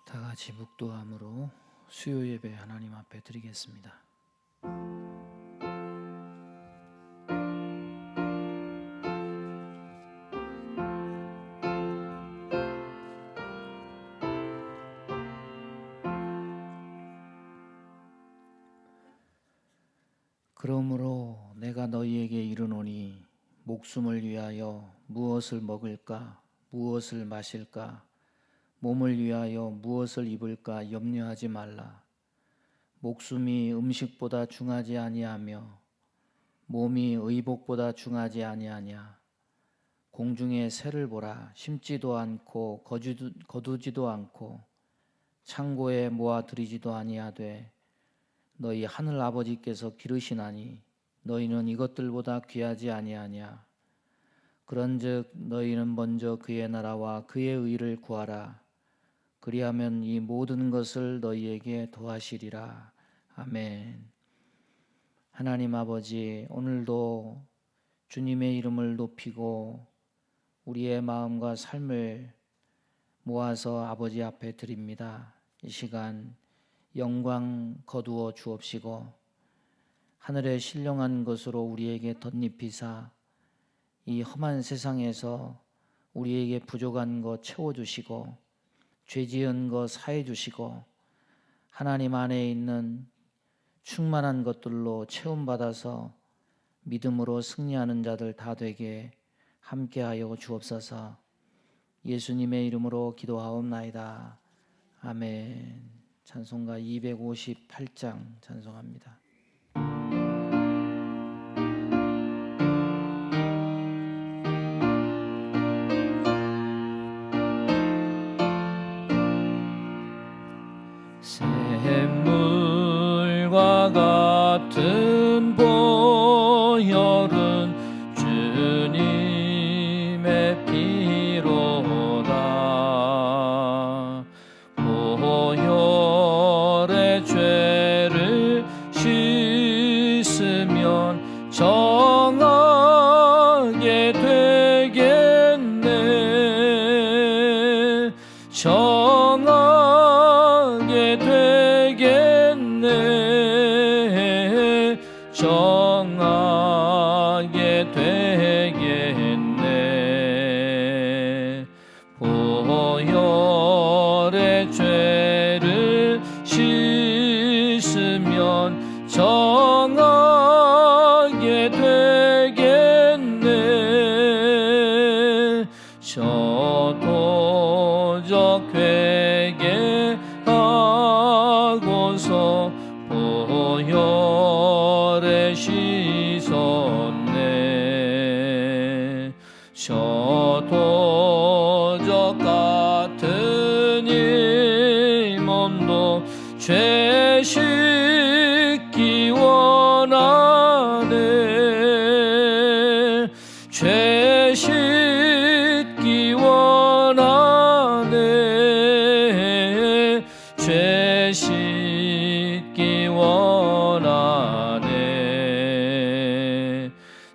다 같이 묵도함으로 수요 예배 하나님 앞에 드리겠습니다. 그러므로 내가 너희에게 이르노니 목숨을 위하여 무엇을 먹을까 무엇을 마실까 몸을 위하여 무엇을 입을까 염려하지 말라. 목숨이 음식보다 중하지 아니하며 몸이 의복보다 중하지 아니하냐. 공중의 새를 보라. 심지도 않고 거두지도 않고 창고에 모아들이지도 아니하되 너희 하늘 아버지께서 기르시나니 너희는 이것들보다 귀하지 아니하냐. 그런즉 너희는 먼저 그의 나라와 그의 의를 구하라. 그리하면 이 모든 것을 너희에게 더하시리라. 아멘. 하나님 아버지, 오늘도 주님의 이름을 높이고 우리의 마음과 삶을 모아서 아버지 앞에 드립니다. 이 시간 영광 거두어 주옵시고 하늘의 신령한 것으로 우리에게 덧입히사 이 험한 세상에서 우리에게 부족한 것 채워주시고 죄지은 것 사해 주시고 하나님 안에 있는 충만한 것들로 채움받아서 믿음으로 승리하는 자들 다 되게 함께하여 주옵소서. 예수님의 이름으로 기도하옵나이다. 아멘. 찬송가 258장 찬송합니다. 샘물과 같은 보혈은 주님의 피로다. 보혈의 죄를 씻으면 정하게 되겠네. 정하게 되겠네. 정하게 되겠네. 보혈의 죄를 씻으면 정하게 되겠네. 저도적 회개하고서 보혈에 씻었네. 저도적 같은 이 몸도 죄 씻기 원하네. 죄 씻기 원하네. 죄 씻기 원하네.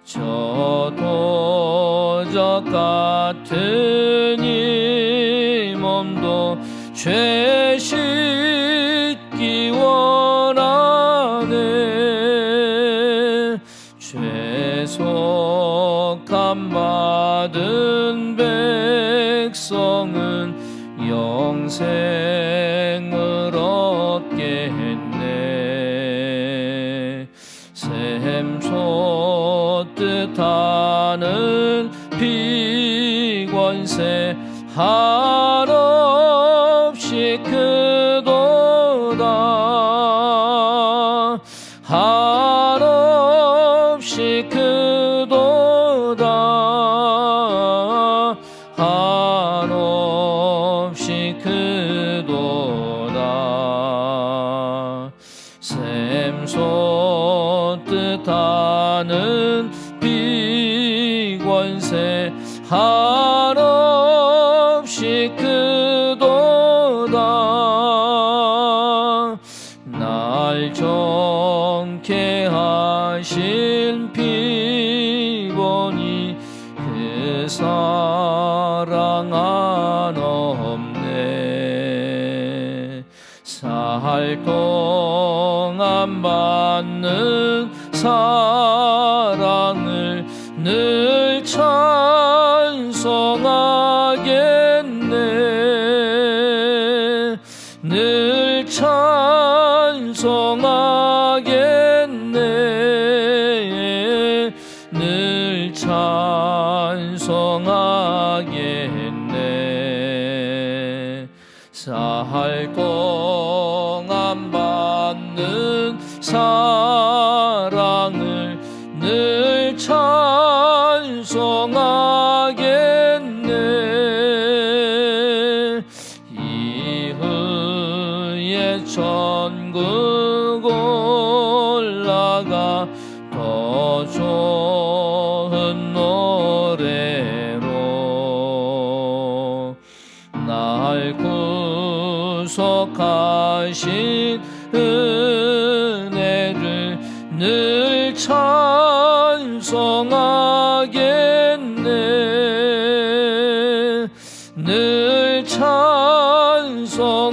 저도적 같은 이 몸도 죄 씻기 원하네. 죄속함 받은 백성은 영생을 얻겠네. 샘솟듯 하는 비권세 한없이 크도다. 한없이 크도다. 한없이 크도다. 샘솟듯 하는 비권세 한없이 크도다. 날 정케 하신 피보니 그 사랑 한없네. 동안 받는 사랑을 늘 찬송하겠네. 늘 찬송하겠네. 늘 찬송하겠네. 살 동안 받는 사랑을 늘 찬송하겠네. 이후에 천국 올라가 더 좋은 노래로 날 구속하신 은혜를 늘 찬송하겠네. 늘 찬송하겠네.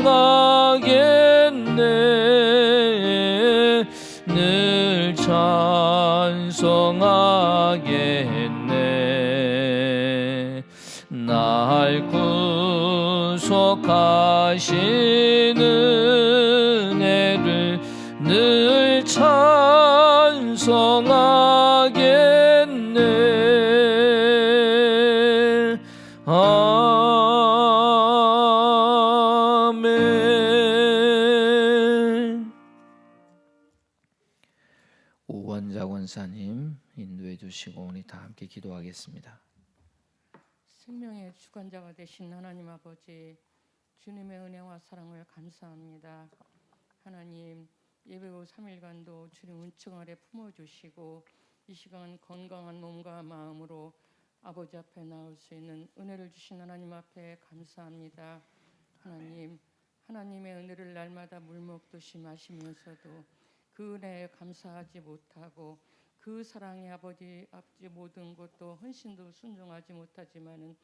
늘 찬송하겠네. 날 구속하신 은혜를 늘 찬송하겠네. 아멘. 오원자 권사님 인도해 주시고 우리 다 함께 기도하겠습니다. 생명의 주관자가 되신 하나님 아버지, 주님의 은혜와 사랑을 감사합니다. 하나님, 예배 후 3일간도 주님 은총 아래 품어주시고 이 시간 건강한 몸과 마음으로 아버지 앞에 나올 수 있는 은혜를 주신 하나님 앞에 감사합니다. 하나님, 하나님의 은혜를 날마다 물먹듯이 마시면서도 그 은혜에 감사하지 못하고 그 사랑의 아버지 모든 것도 헌신도 순종하지 못하지만은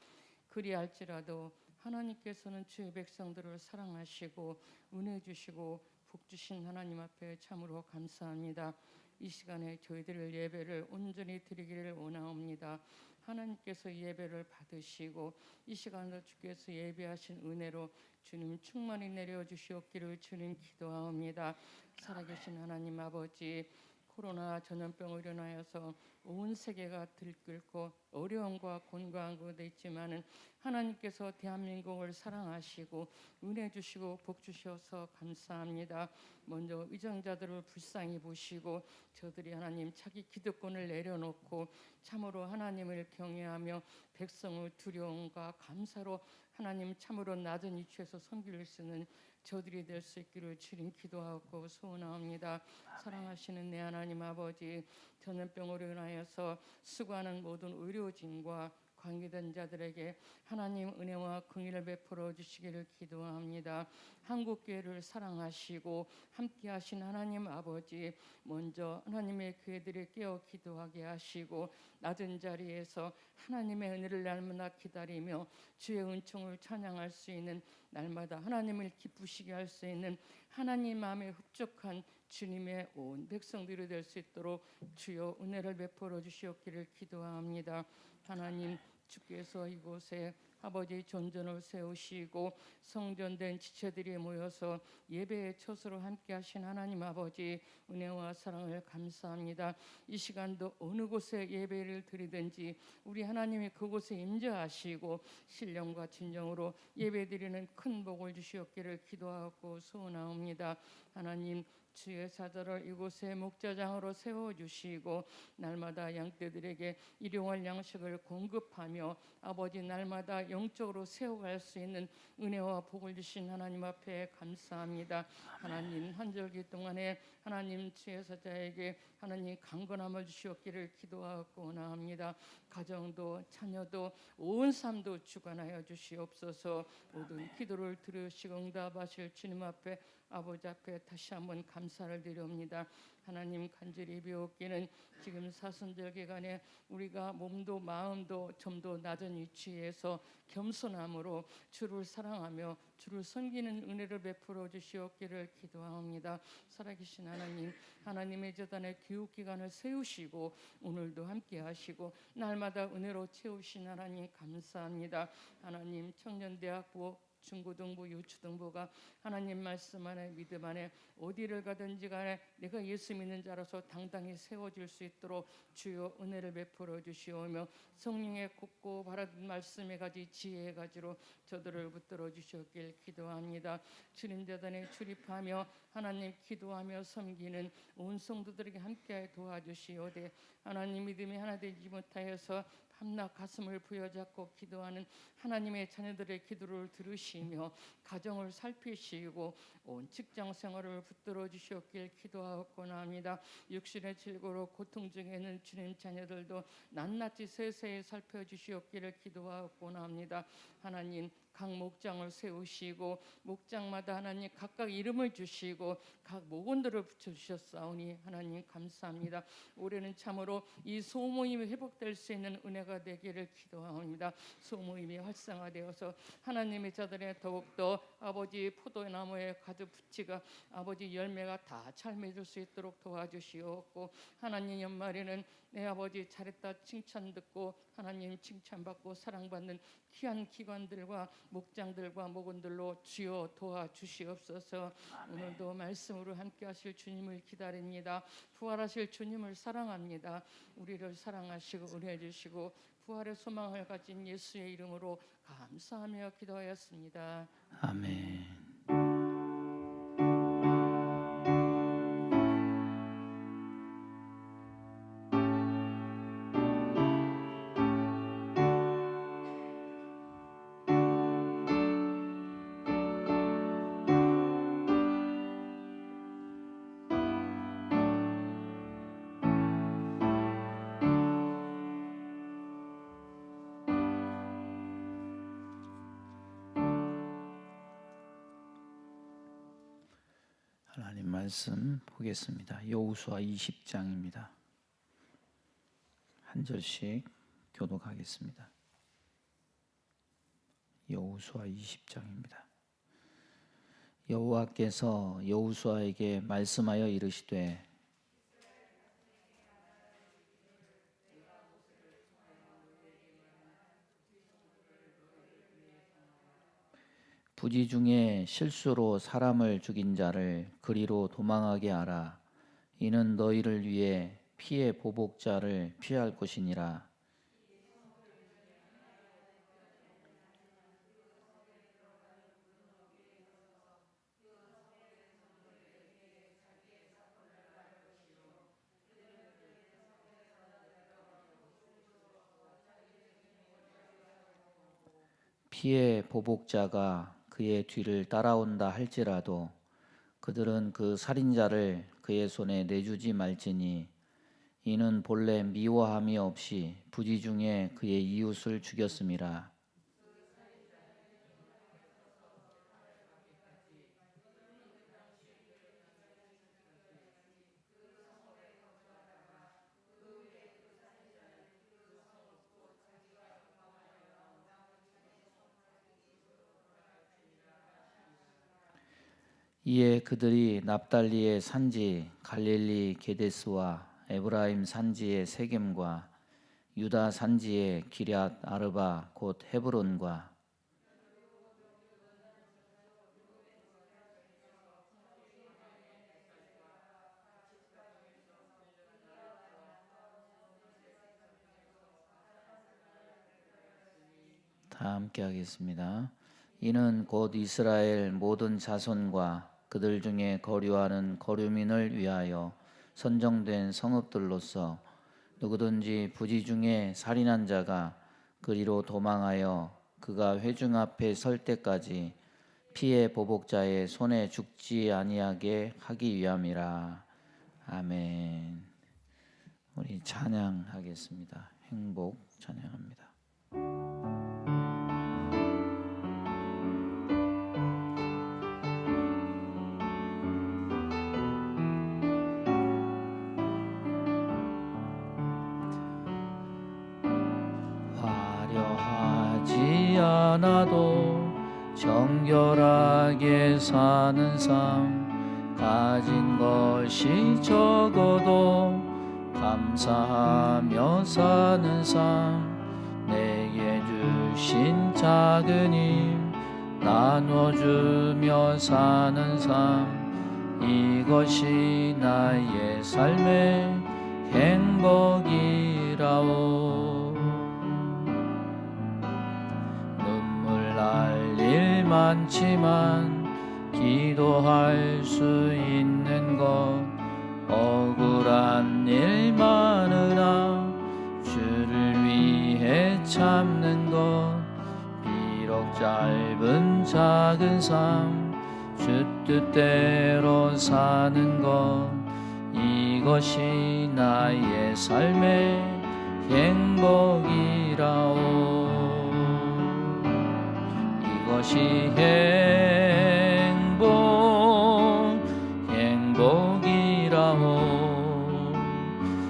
그리할지라도 하나님께서는 주의 백성들을 사랑하시고 은혜 주시고 복 주신 하나님 앞에 참으로 감사합니다. 이 시간에 저희들의 예배를 온전히 드리기를 원하옵니다. 하나님께서 예배를 받으시고 이 시간도 주께서 예배하신 은혜로 주님 충만히 내려주시옵기를 주님 기도하옵니다. 살아계신 하나님 아버지, 코로나 전염병으로 인하여서 온 세계가 들끓고 어려움과 곤고한 곳에 있지만은 하나님께서 대한민국을 사랑하시고 은혜 주시고 복 주셔서 감사합니다. 먼저 위정자들을 불쌍히 보시고 저들이 하나님 자기 기득권을 내려놓고 참으로 하나님을 경외하며 백성을 두려움과 감사로 하나님 참으로 낮은 위치에서 섬길 수 있는 저들이 될 수 있기를 주님 기도하고 소원합니다. 사랑하시는 내 하나님 아버지, 전염병으로 인하여서 수고하는 모든 의료진과 관계된 자들에게 하나님 은혜와 긍휼을 베풀어 주시기를 기도합니다. 한국교회를 사랑하시고 함께하신 하나님 아버지, 먼저 하나님의 교회들이 깨어 기도하게 하시고 낮은 자리에서 하나님의 은혜를 날마다 기다리며 주의 은총을 찬양할 수 있는, 날마다 하나님을 기쁘시게 할 수 있는 하나님 마음에 흡족한 주님의 온 백성들이 될 수 있도록 주여 은혜를 베풀어 주시옵기를 기도합니다. 하나님, 주께서 이곳에 아버지 존전을 세우시고 성전된 지체들이 모여서 예배의 처소로 함께 하신 하나님 아버지, 은혜와 사랑을 감사합니다. 이 시간도 어느 곳에 예배를 드리든지 우리 하나님이 그곳에 임재하시고 신령과 진정으로 예배드리는 큰 복을 주시옵기를 기도하고 소원하옵니다. 하나님, 주의 사자를 이곳에 목자장으로 세워주시고 날마다 양떼들에게 일용할 양식을 공급하며 아버지 날마다 영적으로 세워갈 수 있는 은혜와 복을 주신 하나님 앞에 감사합니다. 하나님, 한절기 동안에 하나님 주의 사자에게 하나님 강건함을 주시옵기를 기도하고 원합니다. 가정도 자녀도 온 삶도 주관하여 주시옵소서. 모든 기도를 들으시고 응답하실 주님 앞에 아버지 앞에 다시 한번 감사를 드립니다. 하나님 간절히 배웠기는 지금 사순절 기간에 우리가 몸도 마음도 점도 낮은 위치에서 겸손함으로 주를 사랑하며 주를 섬기는 은혜를 베풀어 주시옵기를 기도합니다. 살아계신 하나님, 하나님의 재단에 교육기관을 세우시고 오늘도 함께 하시고 날마다 은혜로 채우신 하나님 감사합니다. 하나님 청년대학부 중고등부 유초등부가 하나님 말씀 안에 믿음 안에 어디를 가든지 간에 내가 예수 믿는 자로서 당당히 세워질 수 있도록 주여 은혜를 베풀어 주시오며 성령의 곱고 바라던 말씀의 가지 지혜의 가지로 저들을 붙들어 주셨길 기도합니다. 주님 재단에 출입하며 하나님 기도하며 섬기는 온 성도들에게 함께 도와주시오되 하나님 믿음이 하나 되지 못하여서 밤낮 가슴을 부여잡고 기도하는 하나님의 자녀들의 기도를 들으시며 가정을 살피시고 온 직장 생활을 붙들어 주시옵길 기도하옵고나 합니다. 육신의 질고로 고통 중에 있는 주님 자녀들도 낱낱이 세세히 살펴주시옵기를 기도하옵고나 합니다. 하나님 각 목장을 세우시고 목장마다 하나님 각각 이름을 주시고 각 목원들을 붙여주셨사오니 하나님 감사합니다. 올해는 참으로 이 소모임이 회복될 수 있는 은혜가 되기를 기도합니다. 소모임이 활성화되어서 하나님의 자들의 더욱더 아버지 포도나무에 가득 붙이가 아버지 열매가 다 잘 맺을 수 있도록 도와주시옵고 하나님 연말에는 내 아버지 잘했다 칭찬 듣고 하나님 칭찬받고 사랑받는 귀한 기관들과 목장들과 목원들로 주여 도와주시옵소서. 오늘도 말씀으로 함께 하실 주님을 기다립니다. 부활하실 주님을 사랑합니다. 우리를 사랑하시고 은혜 주시고 부활의 소망을 가진 예수의 이름으로 감사하며 기도하였습니다. 아멘. 하나님 말씀 보겠습니다. 여호수아 20장입니다. 한 절씩 교독하겠습니다. 여호수아 20장입니다. 여호와께서 여호수아에게 말씀하여 이르시되 부지 중에 실수로 사람을 죽인 자를 그리로 도망하게 하라. 이는 너희를 위해 피의 보복자를 피할 것이니라. 피의 보복자가 그의 뒤를 따라온다 할지라도 그들은 그 살인자를 그의 손에 내주지 말지니 이는 본래 미워함이 없이 부지 중에 그의 이웃을 죽였음이라. 이에 그들이 납달리의 산지 갈릴리 게데스와 에브라임 산지의 세겜과 유다 산지의 기럇 아르바 곧 헤브론과 다 함께 하겠습니다. 이는 곧 이스라엘 모든 자손과 그들 중에 거류하는 거류민을 위하여 선정된 성읍들로서 누구든지 부지 중에 살인한 자가 그리로 도망하여 그가 회중 앞에 설 때까지 피의 보복자의 손에 죽지 아니하게 하기 위함이라. 아멘. 우리 찬양하겠습니다. 행복 찬양합니다. 많아도 정결하게 사는 삶, 가진 것이 적어도 감사하며 사는 삶, 내게 주신 작은 힘 나눠주며 사는 삶, 이것이 나의 삶의 행복이라오. 눈물 날 일 많지만 기도할 수 있는 것, 억울한 일 많으나 주를 위해 참는 것, 비록 짧은 작은 삶 주 뜻대로 사는 것, 이것이 나의 삶의 행복이라오. 이것이 행복이라오.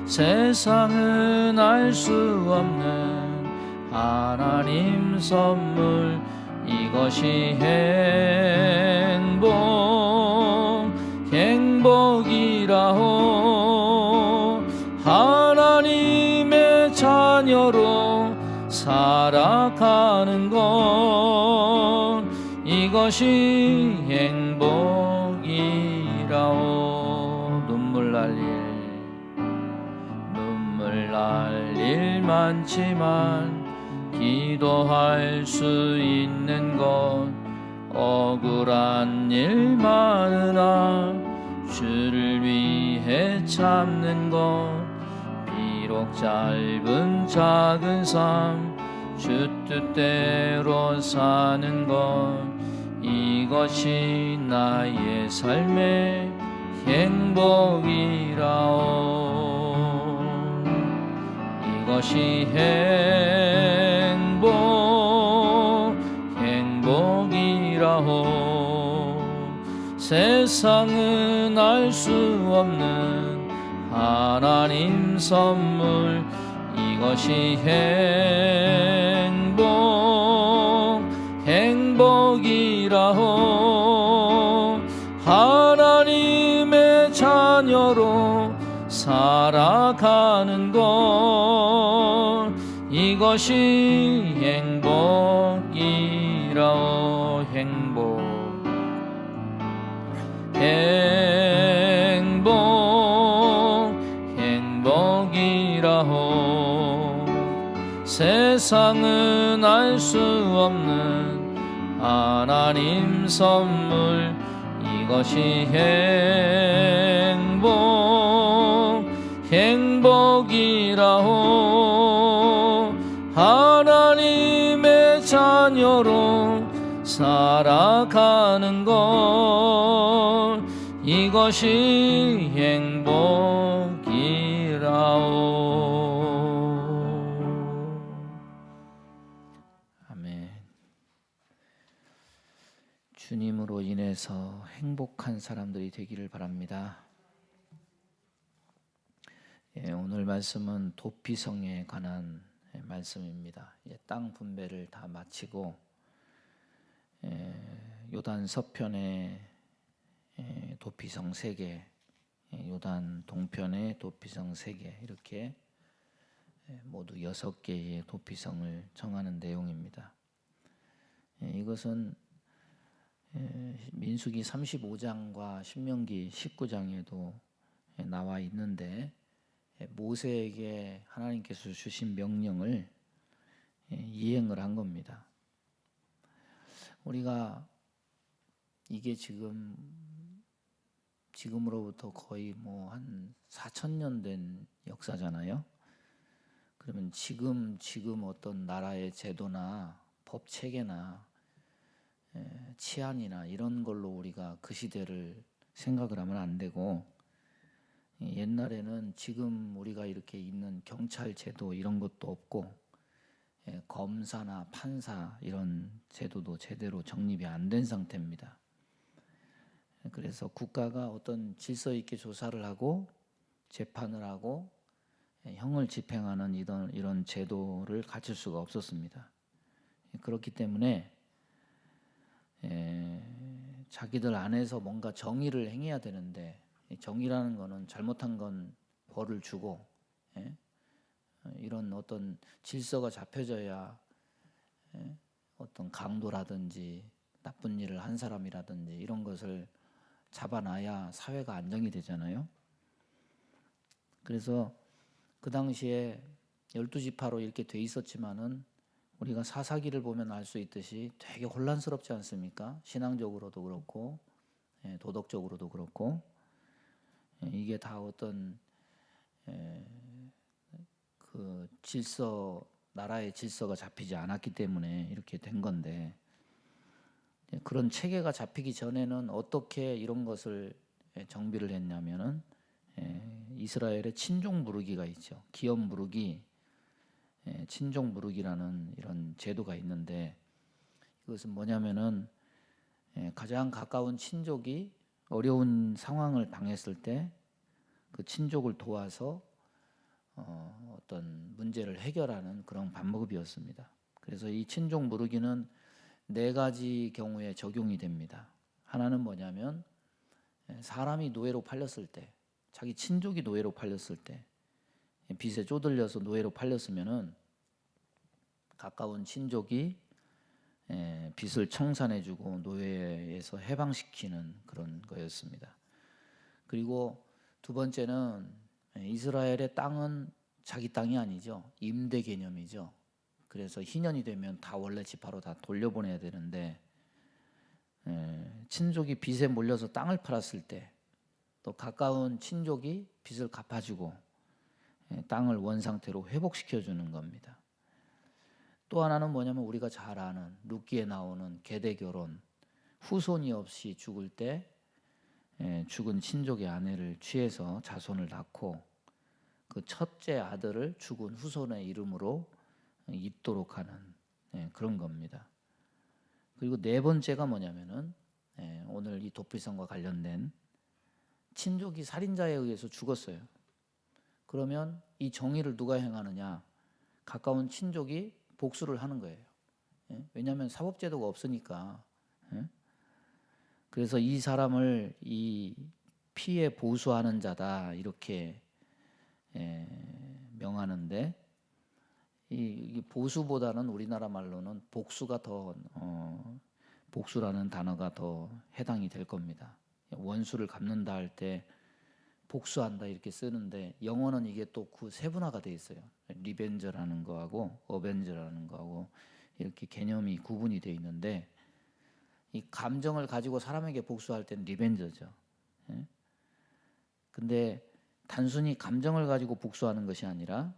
세상은 알 수 없는 하나님 선물, 이것이 행복이라오. 하나님의 자녀로 살아가는 것, 이것이 행복이라오. 눈물 날 일 많지만 기도할 수 있는 것, 억울한 일 많으나 주를 위해 참는 것, 비록 짧은 작은 삶 주 뜻대로 사는 것, 이것이 나의 삶의 행복이라오. 이것이 행복이라오. 세상은 알 수 없는 하나님 선물, 이것이 행복이라오. 하나님의 자녀로 살아가는 것, 이것이 행복이라오. 행복이라오. 세상은 알 수 없는 하나님 선물, 이것이 행복이라오. 하나님의 자녀로 살아가는 것, 이것이 행복이라오. 아멘. 주님으로 인해서 행복한 사람들이 되기를 바랍니다. 오늘 말씀은 도피성에 관한 말씀입니다. 땅 분배를 다 마치고 요단 서편에 도피성 3개, 요단 동편에 도피성 3개, 이렇게 모두 6개의 도피성을 정하는 내용입니다. 이것은 민수기 35장과 신명기 19장에도 나와 있는데, 모세에게 하나님께서 주신 명령을 이행을 한 겁니다. 우리가 이게 지금으로부터 거의 한 4,000년 된 역사잖아요. 그러면 지금 어떤 나라의 제도나 법 체계나 치안이나 이런 걸로 우리가 그 시대를 생각을 하면 안 되고, 옛날에는 지금 우리가 이렇게 있는 경찰 제도 이런 것도 없고, 검사나 판사 이런 제도도 제대로 정립이 안 된 상태입니다. 그래서 국가가 어떤 질서 있게 조사를 하고 재판을 하고 형을 집행하는 이런 제도를 갖출 수가 없었습니다. 그렇기 때문에 자기들 안에서 뭔가 정의를 행해야 되는데, 정의라는 거는 잘못한 건 벌을 주고, 이런 어떤 질서가 잡혀져야 어떤 강도라든지 나쁜 일을 한 사람이라든지 이런 것을 잡아놔야 사회가 안정이 되잖아요. 그래서 그 당시에 12지파로 이렇게 돼 있었지만은 우리가 사사기를 보면 알 수 있듯이 되게 혼란스럽지 않습니까? 신앙적으로도 그렇고 도덕적으로도 그렇고, 이게 다 어떤 그 질서, 나라의 질서가 잡히지 않았기 때문에 이렇게 된 건데, 그런 체계가 잡히기 전에는 어떻게 이런 것을 정비를 했냐면은 이스라엘의 친족 무르기가 있죠. 기업 무르기, 친족 무르기라는 이런 제도가 있는데, 이것은 뭐냐면은 가장 가까운 친족이 어려운 상황을 당했을 때 그 친족을 도와서 어떤 문제를 해결하는 그런 방법이었습니다. 그래서 이 친족 무르기는 4가지 경우에 적용이 됩니다. 하나는 뭐냐면 사람이 노예로 팔렸을 때, 자기 친족이 노예로 팔렸을 때, 빚에 쪼들려서 노예로 팔렸으면은 가까운 친족이 빚을 청산해주고 노예에서 해방시키는 그런 거였습니다. 그리고 두 번째는 이스라엘의 땅은 자기 땅이 아니죠. 임대 개념이죠. 그래서 희년이 되면 다 원래 지파로 다 돌려보내야 되는데, 친족이 빚에 몰려서 땅을 팔았을 때 또 가까운 친족이 빚을 갚아주고 땅을 원상태로 회복시켜주는 겁니다. 또 하나는 뭐냐면 우리가 잘 아는 룻기에 나오는 계대 결혼, 후손이 없이 죽을 때 죽은 친족의 아내를 취해서 자손을 낳고 그 첫째 아들을 죽은 후손의 이름으로 잇도록 하는 그런 겁니다. 그리고 4번째가 뭐냐면은 오늘 이 도피성과 관련된 친족이 살인자에 의해서 죽었어요. 그러면 이 정의를 누가 행하느냐? 가까운 친족이 복수를 하는 거예요. 왜냐하면 사법제도가 없으니까. 그래서 이 사람을 이 피해 보수하는 자다 이렇게 명하는데, 이 보수보다는 우리나라 말로는 복수가 더 복수라는 단어가 더 해당이 될 겁니다. 원수를 갚는다 할 때 복수한다 이렇게 쓰는데, 영어는 이게 또 그 세분화가 돼 있어요. 리벤저라는 거하고 어벤저라는 거하고 이렇게 개념이 구분이 돼 있는데, 이 감정을 가지고 사람에게 복수할 때는 리벤저죠. 근데 단순히 감정을 가지고 복수하는 것이 아니라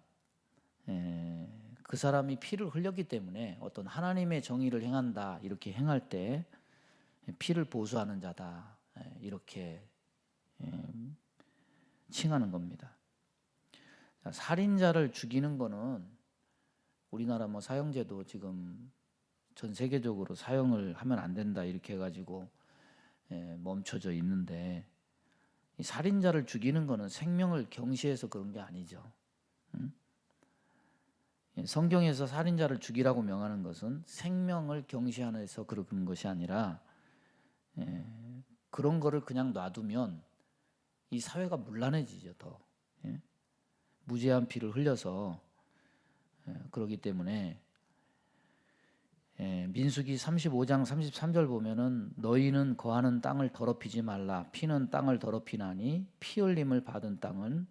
그 사람이 피를 흘렸기 때문에 어떤 하나님의 정의를 행한다 이렇게 행할 때 피를 보수하는 자다 이렇게 칭하는 겁니다. 자, 살인자를 죽이는 거는 우리나라 뭐 사형제도 지금 전 세계적으로 사형을 하면 안 된다 이렇게 해가지고 멈춰져 있는데, 이 살인자를 죽이는 거는 생명을 경시해서 그런 게 아니죠. 성경에서 살인자를 죽이라고 명하는 것은 생명을 경시하면서 그런 것이 아니라, 그런 거를 그냥 놔두면 이 사회가 문란해지죠. 더 무죄한 피를 흘려서. 그렇기 때문에 민수기 35장 33절 보면은 너희는 거하는 땅을 더럽히지 말라. 피는 땅을 더럽히나니 피 흘림을 받은 땅은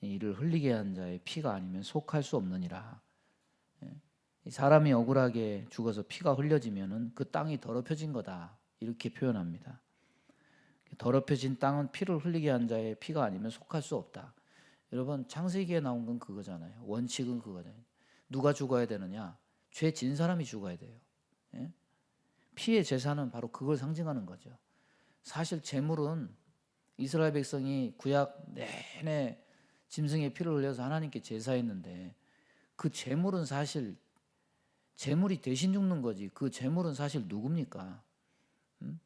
이를 흘리게 한 자의 피가 아니면 속할 수 없느니라. 사람이 억울하게 죽어서 피가 흘려지면은 그 땅이 더럽혀진 거다 이렇게 표현합니다. 더럽혀진 땅은 피를 흘리게 한 자의 피가 아니면 속할 수 없다. 여러분 창세기에 나온 건 그거잖아요. 원칙은 그거잖아요. 누가 죽어야 되느냐? 죄 진 사람이 죽어야 돼요. 피의 제사는 바로 그걸 상징하는 거죠. 사실 제물은 이스라엘 백성이 구약 내내 짐승의 피를 흘려서 하나님께 제사했는데, 그 제물은 사실 제물이 대신 죽는 거지. 그 제물은 사실 누굽니까?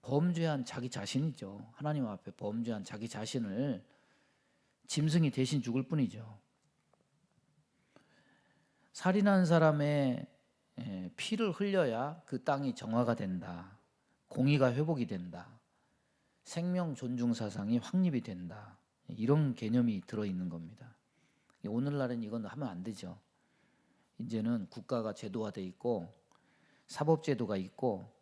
범죄한 자기 자신이죠. 하나님 앞에 범죄한 자기 자신을 짐승이 대신 죽을 뿐이죠. 살인한 사람의 피를 흘려야 그 땅이 정화가 된다. 공의가 회복이 된다. 생명 존중 사상이 확립이 된다. 이런 개념이 들어있는 겁니다. 오늘날엔 이건 하면 안 되죠. 이제는 국가가 제도화돼 있고 사법제도가 있고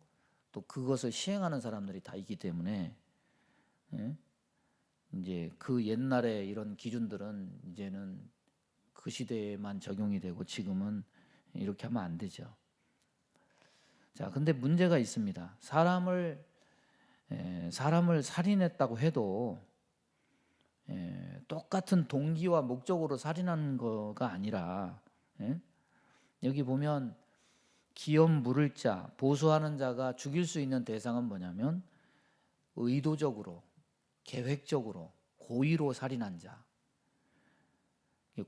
또 그것을 시행하는 사람들이 다 있기 때문에 이제 그 옛날에 이런 기준들은 이제는 그 시대에만 적용이 되고 지금은 이렇게 하면 안 되죠. 자, 근데 문제가 있습니다. 사람을 살인했다고 해도 똑같은 동기와 목적으로 살인하는 거가 아니라 여기 보면 기업 물을 자, 보수하는 자가 죽일 수 있는 대상은 뭐냐면 의도적으로, 계획적으로, 고의로 살인한 자.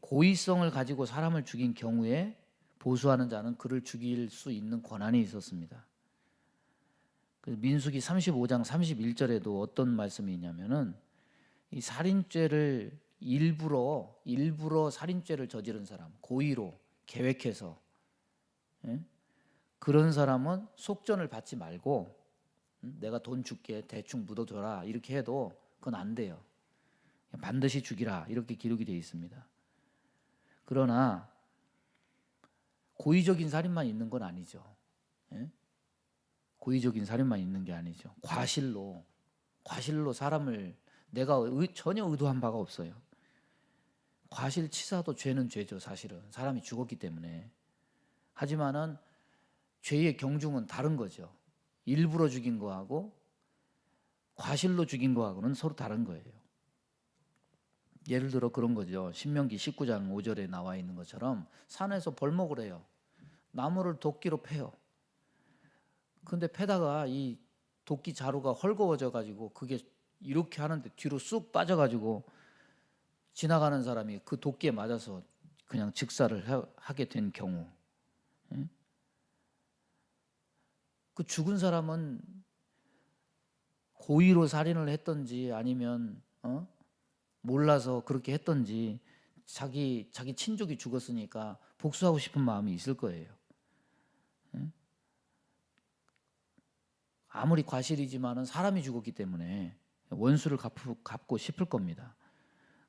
고의성을 가지고 사람을 죽인 경우에 보수하는 자는 그를 죽일 수 있는 권한이 있었습니다. 그래서 민수기 35장 31절에도 어떤 말씀이 있냐면은 이 살인죄를 일부러 살인죄를 저지른 사람, 고의로 계획해서 그런 사람은 속전을 받지 말고 내가 돈 줄게 대충 묻어둬라 이렇게 해도 그건 안 돼요. 반드시 죽이라 이렇게 기록이 되어 있습니다. 그러나 고의적인 살인만 있는 건 아니죠. 고의적인 살인만 있는 게 아니죠. 과실로 사람을 내가 전혀 의도한 바가 없어요. 과실치사도 죄는 죄죠. 사실은 사람이 죽었기 때문에. 하지만은 죄의 경중은 다른 거죠. 일부러 죽인 거하고 과실로 죽인 거하고는 서로 다른 거예요. 예를 들어 그런 거죠. 신명기 19장 5절에 나와 있는 것처럼 산에서 벌목을 해요. 나무를 도끼로 패요. 근데 패다가 이 도끼 자루가 헐거워져 가지고 그게 이렇게 하는데 뒤로 쑥 빠져 가지고 지나가는 사람이 그 도끼에 맞아서 그냥 즉사를 하게 된 경우, 그 죽은 사람은 고의로 살인을 했던지 아니면 몰라서 그렇게 했던지 자기 친족이 죽었으니까 복수하고 싶은 마음이 있을 거예요. 아무리 과실이지만은 사람이 죽었기 때문에 원수를 갚고 싶을 겁니다.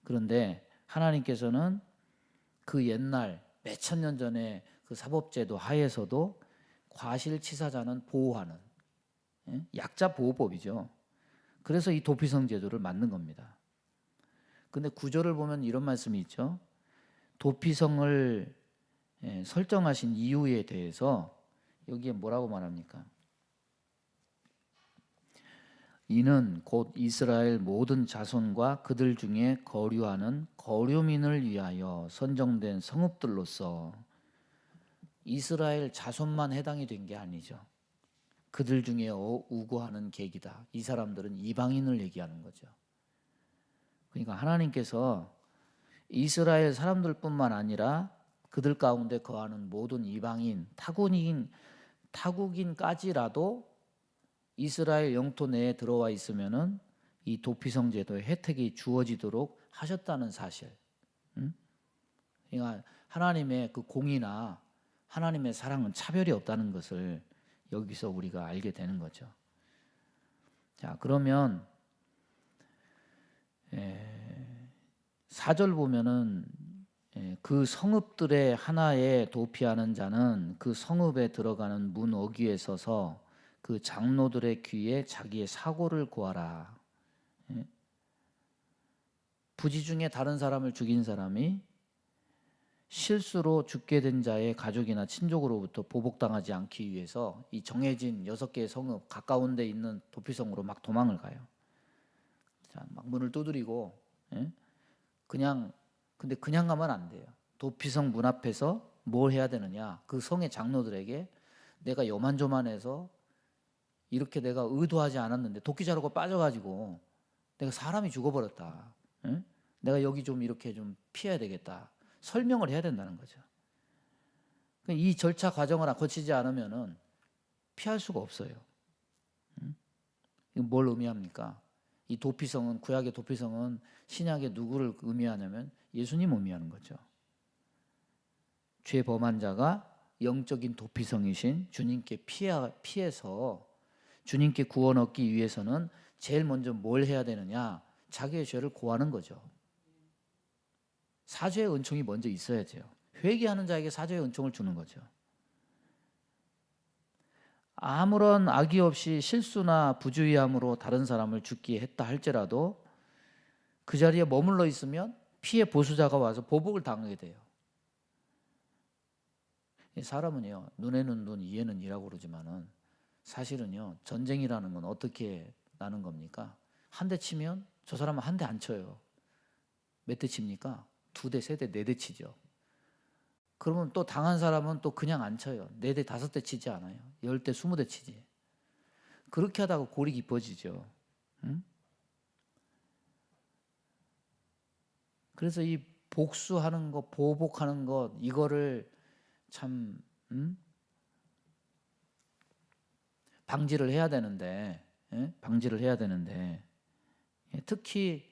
그런데 하나님께서는 그 옛날 몇천 년 전에 그 사법제도 하에서도 과실치사자는 보호하는 약자 보호법이죠. 그래서 이 도피성 제도를 만든 겁니다. 근데 구절을 보면 이런 말씀이 있죠. 도피성을 설정하신 이유에 대해서 여기에 뭐라고 말합니까? 이는 곧 이스라엘 모든 자손과 그들 중에 거류하는 거류민을 위하여 선정된 성읍들로서 이스라엘 자손만 해당이 된 게 아니죠. 그들 중에 우고하는 객이다. 이 사람들은 이방인을 얘기하는 거죠. 그러니까 하나님께서 이스라엘 사람들뿐만 아니라 그들 가운데 거하는 모든 이방인, 타국인까지라도 이스라엘 영토 내에 들어와 있으면은 이 도피성 제도의 혜택이 주어지도록 하셨다는 사실. 그러니까 하나님의 그 공의나 하나님의 사랑은 차별이 없다는 것을 여기서 우리가 알게 되는 거죠. 자, 그러면 4절 보면은 그 성읍들의 하나에 도피하는 자는 그 성읍에 들어가는 문 어귀에 서서 그 장로들의 귀에 자기의 사고를 고하라. 부지 중에 다른 사람을 죽인 사람이 실수로 죽게 된 자의 가족이나 친족으로부터 보복당하지 않기 위해서 이 정해진 6개의 성읍 가까운 데 있는 도피성으로 막 도망을 가요. 자, 막 문을 두드리고 근데 그냥 가면 안 돼요. 도피성 문 앞에서 뭘 해야 되느냐? 그 성의 장로들에게 내가 요만조만해서 이렇게 내가 의도하지 않았는데 도끼 자루가 빠져가지고 내가 사람이 죽어버렸다. 내가 여기 좀 이렇게 좀 피해야 되겠다. 설명을 해야 된다는 거죠. 이 절차 과정을 거치지 않으면은 피할 수가 없어요. 이건 뭘 의미합니까? 이 도피성은, 구약의 도피성은 신약의 누구를 의미하냐면 예수님 의미하는 거죠. 죄 범한 자가 영적인 도피성이신 주님께 피해서 주님께 구원 얻기 위해서는 제일 먼저 뭘 해야 되느냐? 자기의 죄를 고하는 거죠. 사죄의 은총이 먼저 있어야죠. 회개하는 자에게 사죄의 은총을 주는 거죠. 아무런 악의 없이 실수나 부주의함으로 다른 사람을 죽게 했다 할지라도 그 자리에 머물러 있으면 피해 보수자가 와서 보복을 당하게 돼요. 사람은요, 눈에는 눈, 이에는 이라고 그러지만은 사실은요, 전쟁이라는 건 어떻게 나는 겁니까? 한 대 치면 저 사람은 한 대 안 쳐요. 몇 대 칩니까? 2대, 3대, 4대 치죠. 그러면 또 당한 사람은 또 그냥 안 쳐요. 4대, 5대 치지 않아요. 10대, 20대 치지. 그렇게 하다가 골이 깊어지죠. 응? 그래서 이 복수하는 것, 보복하는 것, 이거를 참 방지를 해야 되는데, 방지를 해야 되는데, 특히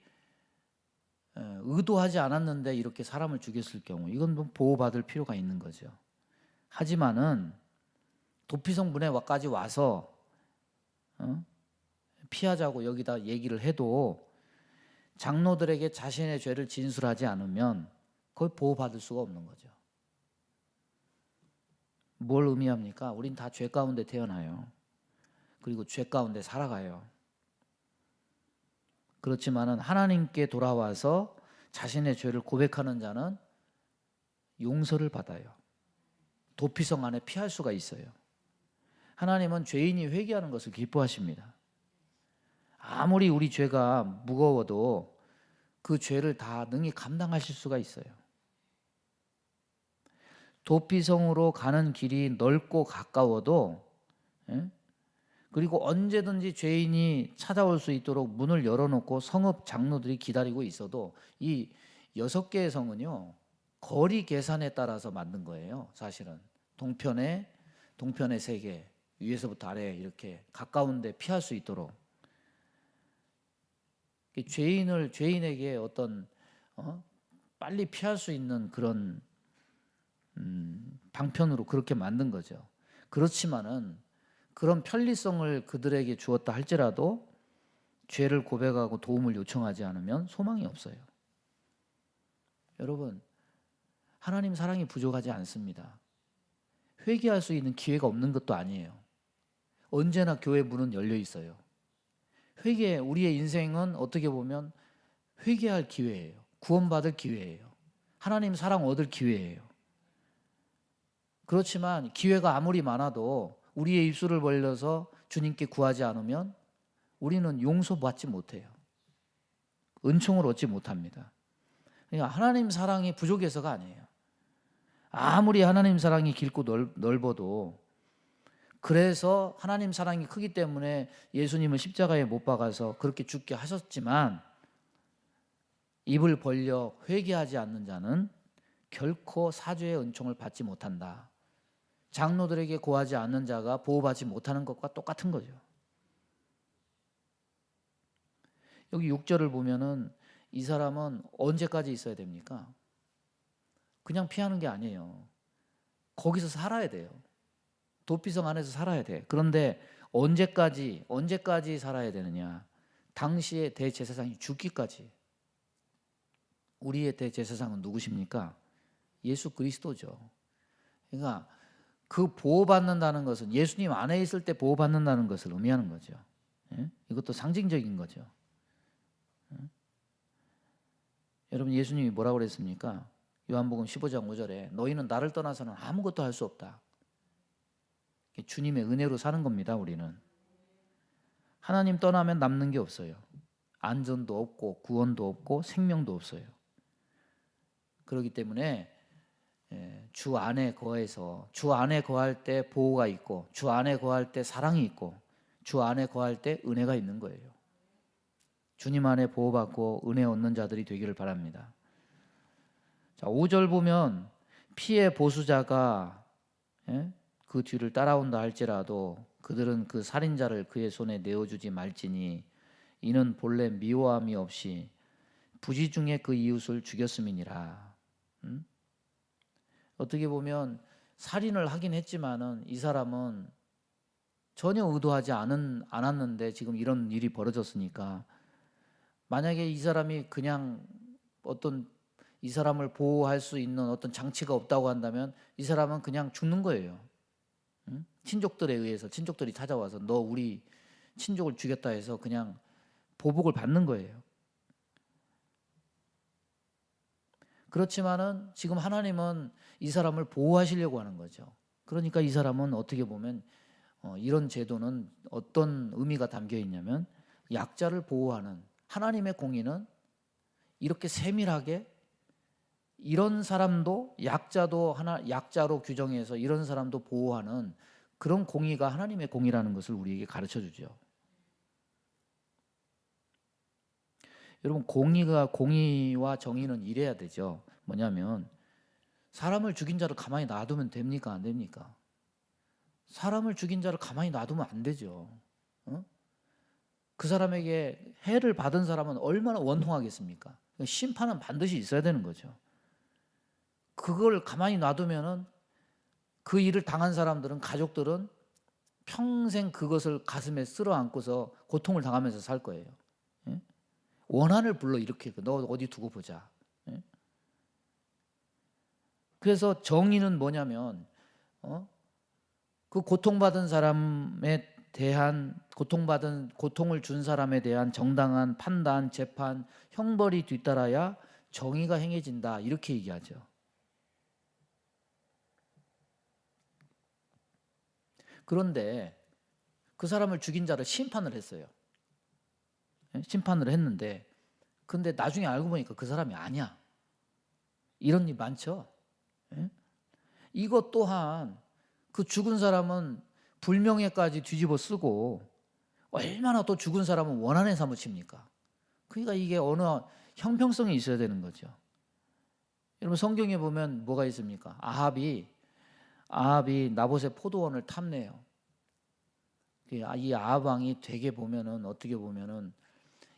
의도하지 않았는데 이렇게 사람을 죽였을 경우 이건 뭐 보호받을 필요가 있는 거죠. 하지만은 도피성분에까지 와서 피하자고 여기다 얘기를 해도 장로들에게 자신의 죄를 진술하지 않으면 거의 보호받을 수가 없는 거죠. 뭘 의미합니까? 우린 다 죄 가운데 태어나요. 그리고 죄 가운데 살아가요. 그렇지만은 하나님께 돌아와서 자신의 죄를 고백하는 자는 용서를 받아요. 도피성 안에 피할 수가 있어요. 하나님은 죄인이 회개하는 것을 기뻐하십니다. 아무리 우리 죄가 무거워도 그 죄를 다 능히 감당하실 수가 있어요. 도피성으로 가는 길이 넓고 가까워도 그리고 언제든지 죄인이 찾아올 수 있도록 문을 열어놓고 성읍 장로들이 기다리고 있어도 이 6개의 성은요, 거리 계산에 따라서 만든 거예요. 사실은 동편에 3개, 위에서부터 아래 이렇게 가까운데 피할 수 있도록 죄인에게 어떤 빨리 피할 수 있는 그런 방편으로 그렇게 만든 거죠. 그렇지만은 그런 편리성을 그들에게 주었다 할지라도 죄를 고백하고 도움을 요청하지 않으면 소망이 없어요. 여러분, 하나님 사랑이 부족하지 않습니다. 회개할 수 있는 기회가 없는 것도 아니에요. 언제나 교회 문은 열려 있어요. 우리의 인생은 어떻게 보면 회개할 기회예요. 구원받을 기회예요. 하나님 사랑 얻을 기회예요. 그렇지만 기회가 아무리 많아도 우리의 입술을 벌려서 주님께 구하지 않으면 우리는 용서받지 못해요. 은총을 얻지 못합니다. 그러니까 하나님 사랑이 부족해서가 아니에요. 아무리 하나님 사랑이 깊고 넓어도 그래서 하나님 사랑이 크기 때문에 예수님을 십자가에 못 박아서 그렇게 죽게 하셨지만 입을 벌려 회개하지 않는 자는 결코 사죄의 은총을 받지 못한다. 장로들에게 고하지 않는 자가 보호받지 못하는 것과 똑같은 거죠. 여기 6절을 보면은 이 사람은 언제까지 있어야 됩니까? 그냥 피하는 게 아니에요. 거기서 살아야 돼요. 도피성 안에서 살아야 돼. 그런데 언제까지 살아야 되느냐? 당시의 대제사장이 죽기까지. 우리의 대제사장은 누구십니까? 예수 그리스도죠. 그러니까 그 보호받는다는 것은 예수님 안에 있을 때 보호받는다는 것을 의미하는 거죠. 이것도 상징적인 거죠. 여러분, 예수님이 뭐라고 그랬습니까? 요한복음 15장 5절에 너희는 나를 떠나서는 아무것도 할 수 없다. 주님의 은혜로 사는 겁니다. 우리는 하나님 떠나면 남는 게 없어요. 안전도 없고 구원도 없고 생명도 없어요. 그렇기 때문에 주 안에 거해서 주 안에 거할 때 보호가 있고 주 안에 거할 때 사랑이 있고 주 안에 거할 때 은혜가 있는 거예요. 주님 안에 보호받고 은혜 얻는 자들이 되기를 바랍니다. 자, 5절 보면 피해 보수자가 그 뒤를 따라온다 할지라도 그들은 그 살인자를 그의 손에 내어주지 말지니 이는 본래 미워함이 없이 부지 중에 그 이웃을 죽였음이니라. 어떻게 보면 살인을 하긴 했지만은 이 사람은 전혀 의도하지 않았는데 지금 이런 일이 벌어졌으니까, 만약에 이 사람이 그냥 어떤 이 사람을 보호할 수 있는 어떤 장치가 없다고 한다면 이 사람은 그냥 죽는 거예요. 응? 친족들에 의해서, 친족들이 찾아와서 너 우리 친족을 죽였다 해서 그냥 보복을 받는 거예요. 그렇지만은 지금 하나님은 이 사람을 보호하시려고 하는 거죠. 그러니까 이 사람은 어떻게 보면 이런 제도는 어떤 의미가 담겨 있냐면, 약자를 보호하는 하나님의 공의는 이렇게 세밀하게 이런 사람도 약자로 규정해서 이런 사람도 보호하는 그런 공의가 하나님의 공의라는 것을 우리에게 가르쳐 주죠. 여러분, 공의와 정의는 이래야 되죠. 뭐냐면 사람을 죽인 자를 가만히 놔두면 됩니까? 안 됩니까? 사람을 죽인 자를 가만히 놔두면 안 되죠. 그 사람에게 해를 받은 사람은 얼마나 원통하겠습니까? 심판은 반드시 있어야 되는 거죠. 그걸 가만히 놔두면은 그 일을 당한 사람들은, 가족들은 평생 그것을 가슴에 쓸어 안고서 고통을 당하면서 살 거예요. 예? 원한을 불러일으키고 너 어디 두고 보자. 예? 그래서 정의는 뭐냐면 그 고통받은 사람에 대한 고통을 준 사람에 대한 정당한 판단, 재판, 형벌이 뒤따라야 정의가 행해진다, 이렇게 얘기하죠. 그런데 그 사람을 죽인 자를 심판을 했어요. 심판을 했는데 근데 나중에 알고 보니까 그 사람이 아니야. 이런 일 많죠. 이것 또한 그 죽은 사람은 불명예까지 뒤집어 쓰고 얼마나 또 죽은 사람은 원한에 사무칩니까? 그러니까 이게 어느 형평성이 있어야 되는 거죠. 여러분, 성경에 보면 뭐가 있습니까? 아합이 나봇의 포도원을 탐내요. 이 아합 왕이 되게 보면은, 어떻게 보면은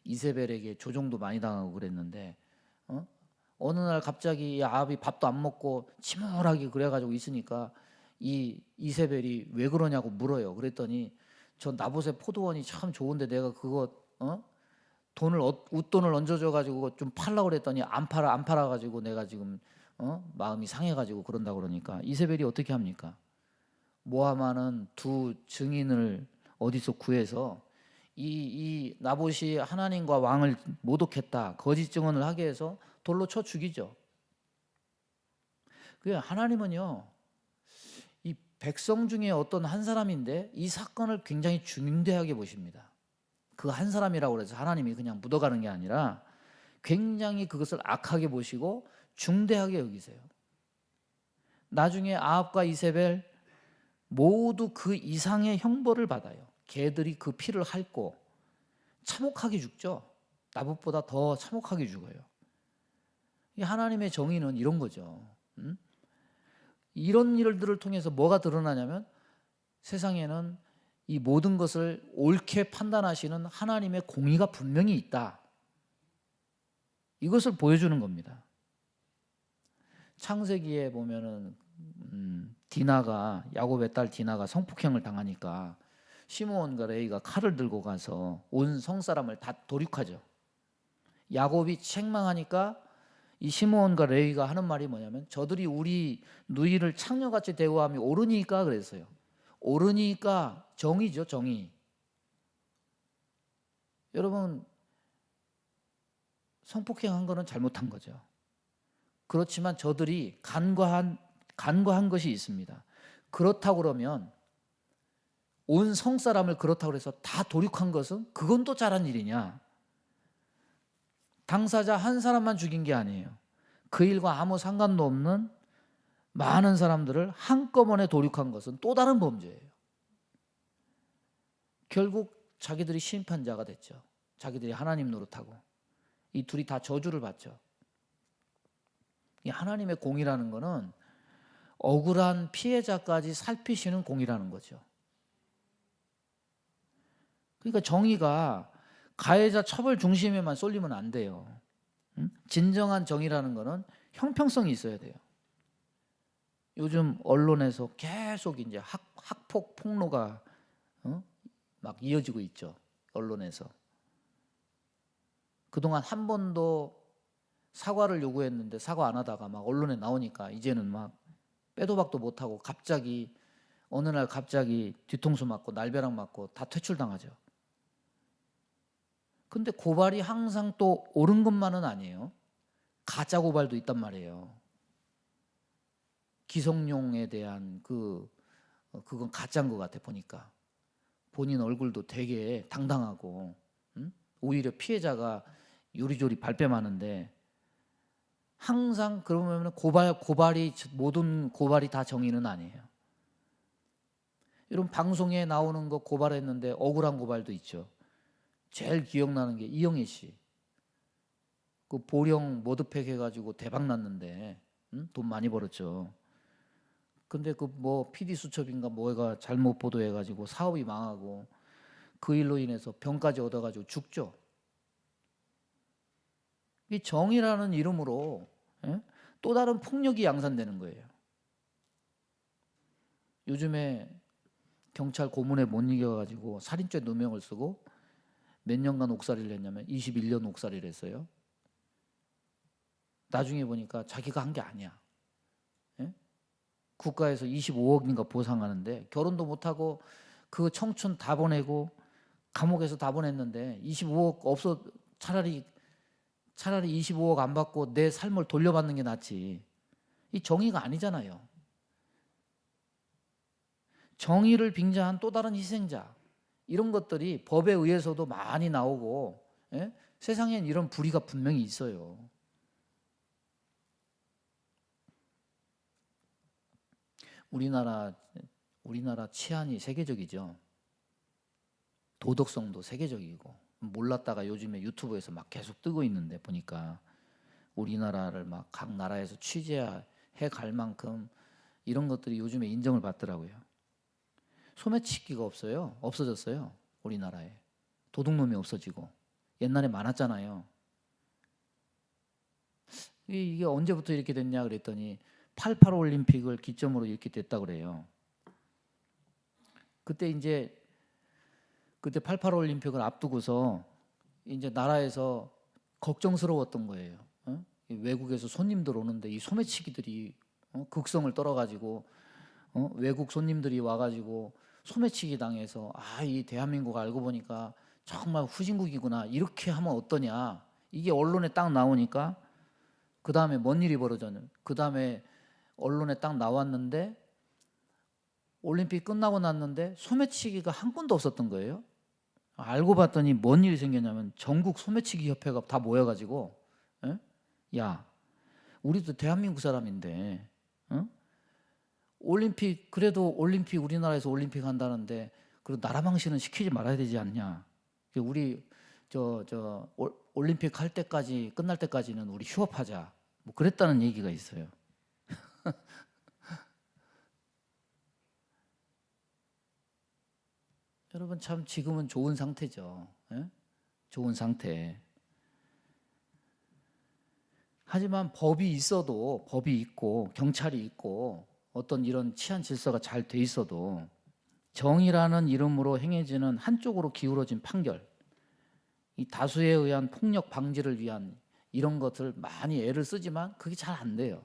이세벨에게 조종도 많이 당하고 그랬는데, 어느 날 갑자기 이 아합이 밥도 안 먹고 침울하게 그래가지고 있으니까 이 이세벨이 왜 그러냐고 물어요. 그랬더니 저 나봇의 포도원이 참 좋은데 내가 그거 웃돈을 얹어줘가지고 좀 팔라고 그랬더니 안 팔아가지고 내가 지금 마음이 상해가지고 그런다고. 그러니까 이세벨이 어떻게 합니까? 모함하는 두 증인을 어디서 구해서 이 나봇이 하나님과 왕을 모독했다, 거짓 증언을 하게 해서 돌로 쳐 죽이죠. 그 하나님은요, 이 백성 중에 어떤 한 사람인데 이 사건을 굉장히 중대하게 보십니다. 그 한 사람이라고 해서 하나님이 그냥 묻어가는 게 아니라 굉장히 그것을 악하게 보시고 중대하게 여기세요. 나중에 아합과 이세벨 모두 그 이상의 형벌을 받아요. 개들이 그 피를 핥고 참혹하게 죽죠. 나봇보다 더 참혹하게 죽어요. 이 하나님의 정의는 이런 거죠. 이런 일들을 통해서 뭐가 드러나냐면, 세상에는 이 모든 것을 옳게 판단하시는 하나님의 공의가 분명히 있다, 이것을 보여주는 겁니다. 창세기에 보면은 야곱의 딸 디나가 성폭행을 당하니까 시므온과 레위가 칼을 들고 가서 온 성사람을 다 도륙하죠. 야곱이 책망하니까 이 시므온과 레위가 하는 말이 뭐냐면, 저들이 우리 누이를 창녀같이 대우함이 옳으니까 그랬어요. 옳으니까 정의죠, 정의. 여러분, 성폭행한 거는 잘못한 거죠. 그렇지만 저들이 간과한 것이 있습니다. 그렇다고 그러면 온 성사람을 그렇다고 해서 다 도륙한 것은, 그건 또 잘한 일이냐? 당사자 한 사람만 죽인 게 아니에요. 그 일과 아무 상관도 없는 많은 사람들을 한꺼번에 도륙한 것은 또 다른 범죄예요. 결국 자기들이 심판자가 됐죠. 자기들이 하나님 노릇하고 이 둘이 다 저주를 받죠. 이 하나님의 공의라는 거는 억울한 피해자까지 살피시는 공의라는 거죠. 그러니까 정의가 가해자 처벌 중심에만 쏠리면 안 돼요. 진정한 정의라는 거는 형평성이 있어야 돼요. 요즘 언론에서 계속 이제 학폭 폭로가 막 이어지고 있죠. 언론에서. 그동안 한 번도 사과를 요구했는데 사과 안 하다가 막 언론에 나오니까 이제는 막 빼도 박도 못하고 갑자기 어느 날 갑자기 뒤통수 맞고 날벼락 맞고 다 퇴출당하죠. 근데 고발이 항상 또 옳은 것만은 아니에요. 가짜 고발도 있단 말이에요. 기성용에 대한 그건 가짜인 것 같아 보니까. 본인 얼굴도 되게 당당하고, 오히려 피해자가 요리조리 발뺌하는데 항상 그러면 고발이 모든 고발이 다 정의는 아니에요. 이런 방송에 나오는 거 고발했는데 억울한 고발도 있죠. 제일 기억나는 게 이영애 씨. 그 보령 머드팩 해가지고 대박 났는데 돈 많이 벌었죠. 근데 그 뭐 PD 수첩인가 뭐가 잘못 보도해가지고 사업이 망하고 그 일로 인해서 병까지 얻어가지고 죽죠. 이 정의라는 이름으로 또 다른 폭력이 양산되는 거예요. 요즘에 경찰 고문에 못 이겨가지고 살인죄 누명을 쓰고 몇 년간 옥살이를 했냐면 21년 옥살이를 했어요. 나중에 보니까 자기가 한 게 아니야. 국가에서 25억인가 보상하는데 결혼도 못하고 그 청춘 다 보내고 감옥에서 다 보냈는데 25억 없어 차라리 25억 안 받고 내 삶을 돌려받는 게 낫지. 이 정의가 아니잖아요. 정의를 빙자한 또 다른 희생자 이런 것들이 법에 의해서도 많이 나오고 세상엔 이런 불의가 분명히 있어요. 우리나라 치안이 세계적이죠. 도덕성도 세계적이고 몰랐다가 요즘에 유튜브에서 막 계속 뜨고 있는데 보니까 우리나라를 막 각 나라에서 취재해 갈 만큼 이런 것들이 요즘에 인정을 받더라고요. 소매치기가 없어졌어요. 우리나라에. 도둑놈이 없어지고 옛날에 많았잖아요. 이게 언제부터 이렇게 됐냐 그랬더니 88 올림픽을 기점으로 이렇게 됐다 그래요. 그때 88 올림픽을 앞두고서 이제 나라에서 걱정스러웠던 거예요. 외국에서 손님들 오는데 이 소매치기들이 극성을 떨어가지고 외국 손님들이 와가지고 소매치기 당해서 이 대한민국 알고 보니까 정말 후진국이구나 이렇게 하면 어떠냐. 이게 언론에 딱 나오니까 그 다음에 뭔 일이 벌어졌냐면 그 다음에 언론에 딱 나왔는데 올림픽 끝나고 났는데 소매치기가 한 건도 없었던 거예요. 알고 봤더니 뭔 일이 생겼냐면 전국 소매치기 협회가 다 모여가지고 야 우리도 대한민국 사람인데 그래도 올림픽 우리나라에서 올림픽 한다는데 그래도 나라 망신은 시키지 말아야 되지 않냐. 우리 올림픽 할 때까지 끝날 때까지는 우리 휴업하자. 뭐 그랬다는 얘기가 있어요. 여러분 참 지금은 좋은 상태죠. 좋은 상태. 하지만 법이 있고 경찰이 있고 어떤 이런 치안 질서가 잘 돼 있어도 정의라는 이름으로 행해지는 한쪽으로 기울어진 판결, 이 다수에 의한 폭력 방지를 위한 이런 것들 많이 애를 쓰지만 그게 잘 안 돼요.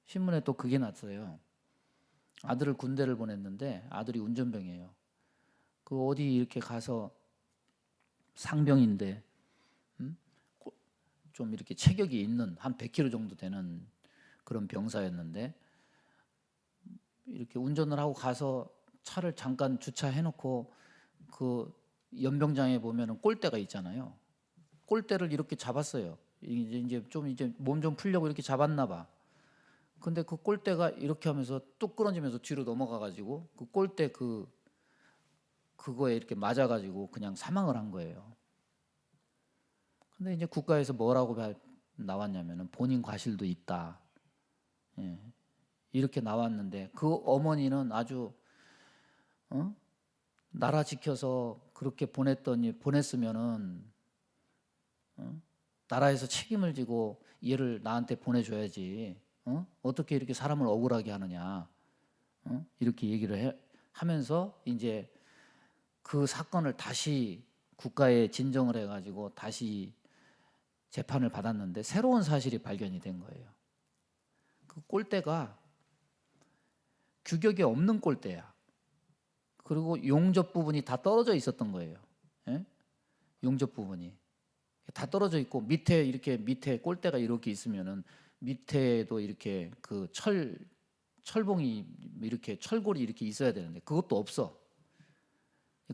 신문에 또 그게 났어요. 아들을 군대를 보냈는데 아들이 운전병이에요. 그 어디 이렇게 가서 상병인데 좀 이렇게 체격이 있는 한 100kg 정도 되는 그런 병사였는데 이렇게 운전을 하고 가서 차를 잠깐 주차해놓고 그 연병장에 보면은 꼴대가 있잖아요. 꼴대를 이렇게 잡았어요. 이제 몸 좀 풀려고 이렇게 잡았나 봐. 근데 그 꼴대가 이렇게 하면서 뚝 끊어지면서 뒤로 넘어가가지고 그 꼴대 그거에 이렇게 맞아가지고 그냥 사망을 한 거예요. 근데 이제 국가에서 뭐라고 나왔냐면은 본인 과실도 있다. 이렇게 나왔는데 그 어머니는 아주 나라 지켜서 그렇게 보냈으면은 나라에서 책임을 지고 얘를 나한테 보내줘야지. 어떻게 이렇게 사람을 억울하게 하느냐, 이렇게 얘기를 하면서 이제 그 사건을 다시 국가에 진정을 해가지고 다시 재판을 받았는데 새로운 사실이 발견이 된 거예요. 그 꼴대가 규격이 없는 꼴대야. 그리고 용접 부분이 다 떨어져 있었던 거예요. 예? 용접 부분이 다 떨어져 있고 밑에 이렇게 밑에 꼴대가 이렇게 있으면은 밑에도 이렇게 그 철봉이 이렇게 철골이 이렇게 있어야 되는데 그것도 없어.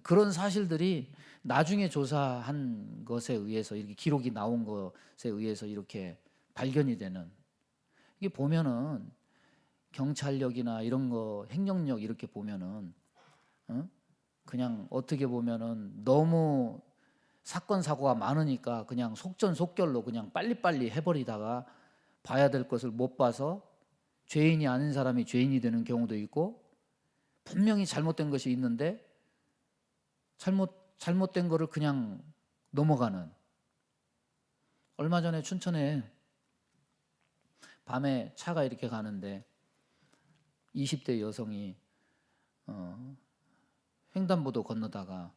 그런 사실들이 나중에 조사한 것에 의해서 이렇게 기록이 나온 것에 의해서 이렇게 발견이 되는, 이게 보면은 경찰력이나 이런 거 행정력 이렇게 보면은 그냥 어떻게 보면은 너무 사건 사고가 많으니까 그냥 속전속결로 그냥 빨리빨리 해버리다가 봐야 될 것을 못 봐서 죄인이 아닌 사람이 죄인이 되는 경우도 있고, 분명히 잘못된 것이 있는데 잘못된 거를 그냥 넘어가는. 얼마 전에 춘천에 밤에 차가 이렇게 가는데 20대 여성이 횡단보도 건너다가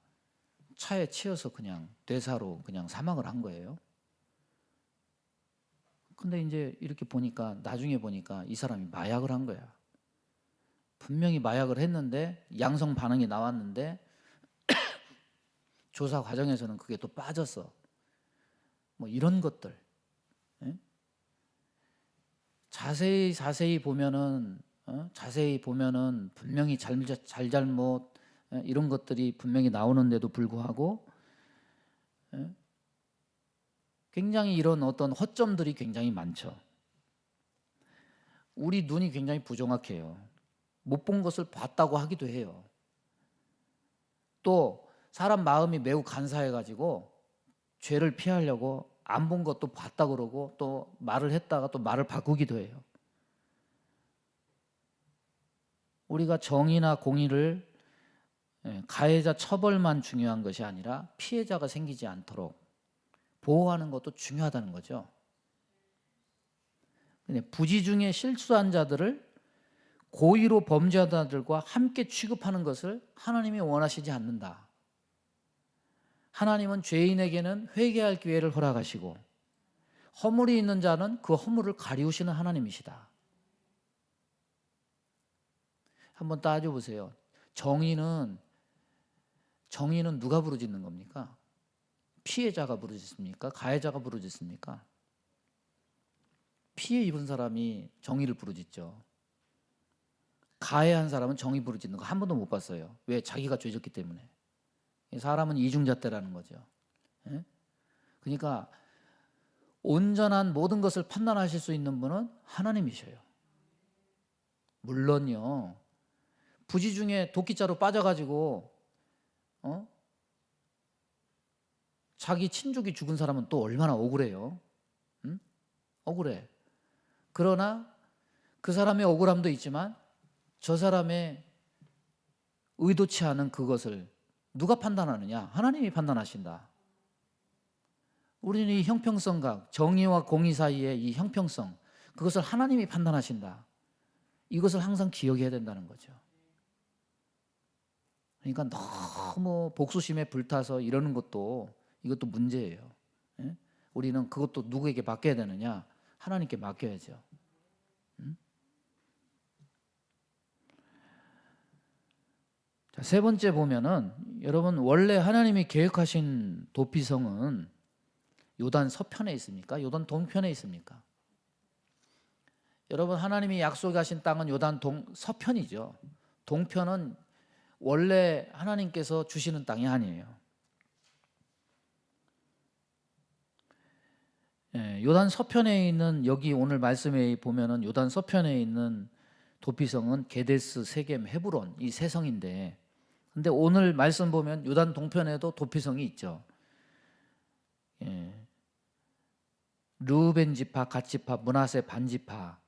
차에 치여서 그냥 대사로 그냥 사망을 한 거예요. 근데 이제 이렇게 보니까 나중에 보니까 이 사람이 마약을 한 거야. 분명히 마약을 했는데 양성 반응이 나왔는데 조사 과정에서는 그게 또 빠졌어. 뭐 이런 것들. 예? 자세히 보면은 분명히 잘잘못 이런 것들이 분명히 나오는데도 불구하고 굉장히 이런 어떤 허점들이 굉장히 많죠. 우리 눈이 굉장히 부정확해요. 못 본 것을 봤다고 하기도 해요. 또 사람 마음이 매우 간사해가지고 죄를 피하려고 안 본 것도 봤다 그러고 또 말을 했다가 또 말을 바꾸기도 해요. 우리가 정의나 공의를 가해자 처벌만 중요한 것이 아니라 피해자가 생기지 않도록 보호하는 것도 중요하다는 거죠. 부지 중에 실수한 자들을 고의로 범죄한 자들과 함께 취급하는 것을 하나님이 원하시지 않는다. 하나님은 죄인에게는 회개할 기회를 허락하시고 허물이 있는 자는 그 허물을 가리우시는 하나님이시다. 한번 따져보세요. 정의는 누가 부르짖는 겁니까? 피해자가 부르짖습니까? 가해자가 부르짖습니까? 피해 입은 사람이 정의를 부르짖죠. 가해한 사람은 정의 부르짖는 거 한 번도 못 봤어요. 왜? 자기가 죄졌기 때문에. 사람은 이중잣대라는 거죠. 그러니까 온전한 모든 것을 판단하실 수 있는 분은 하나님이셔요. 물론요, 부지 중에 도끼자루 빠져가지고 자기 친족이 죽은 사람은 또 얼마나 억울해요. 억울해. 그러나 그 사람의 억울함도 있지만 저 사람의 의도치 않은 그것을 누가 판단하느냐? 하나님이 판단하신다. 우리는 이 형평성각, 정의와 공의 사이의 이 형평성, 그것을 하나님이 판단하신다. 이것을 항상 기억해야 된다는 거죠. 그러니까 너무 복수심에 불타서 이러는 것도 이것도 문제예요. 우리는 그것도 누구에게 맡겨야 되느냐? 하나님께 맡겨야죠. 자, 세 번째 보면은 여러분, 원래 하나님이 계획하신 도피성은 요단 서편에 있습니까? 요단 동편에 있습니까? 여러분, 하나님이 약속하신 땅은 요단 서편이죠. 동편은 원래 하나님께서 주시는 땅이 아니에요. 요단 서편에 있는, 여기 오늘 말씀에 보면은 요단 서편에 있는 도피성은 게데스, 세겜, 헤브론, 이 세 성인데, 근데 오늘 말씀 보면 요단 동편에도 도피성이 있죠. 르우벤 지파, 갓 지파, 므낫세 반 지파.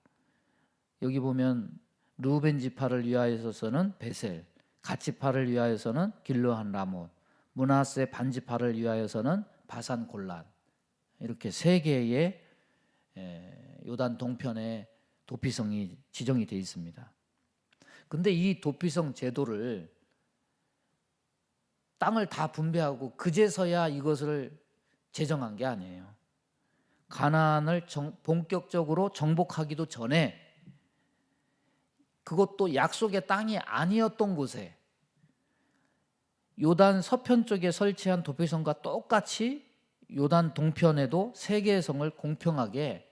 여기 보면 르우벤 지파를 위하여서는 베셀, 갓 지파를 위하여서는 길르한 라못, 므낫세 반 지파를 위하여서는 바산 골란. 이렇게 세 개의 요단 동편의 도피성이 지정이 되어 있습니다. 근데 이 도피성 제도를 땅을 다 분배하고 그제서야 이것을 제정한 게 아니에요. 가나안을 본격적으로 정복하기도 전에, 그것도 약속의 땅이 아니었던 곳에 요단 서편 쪽에 설치한 도피성과 똑같이 요단 동편에도 세 개의 성을 공평하게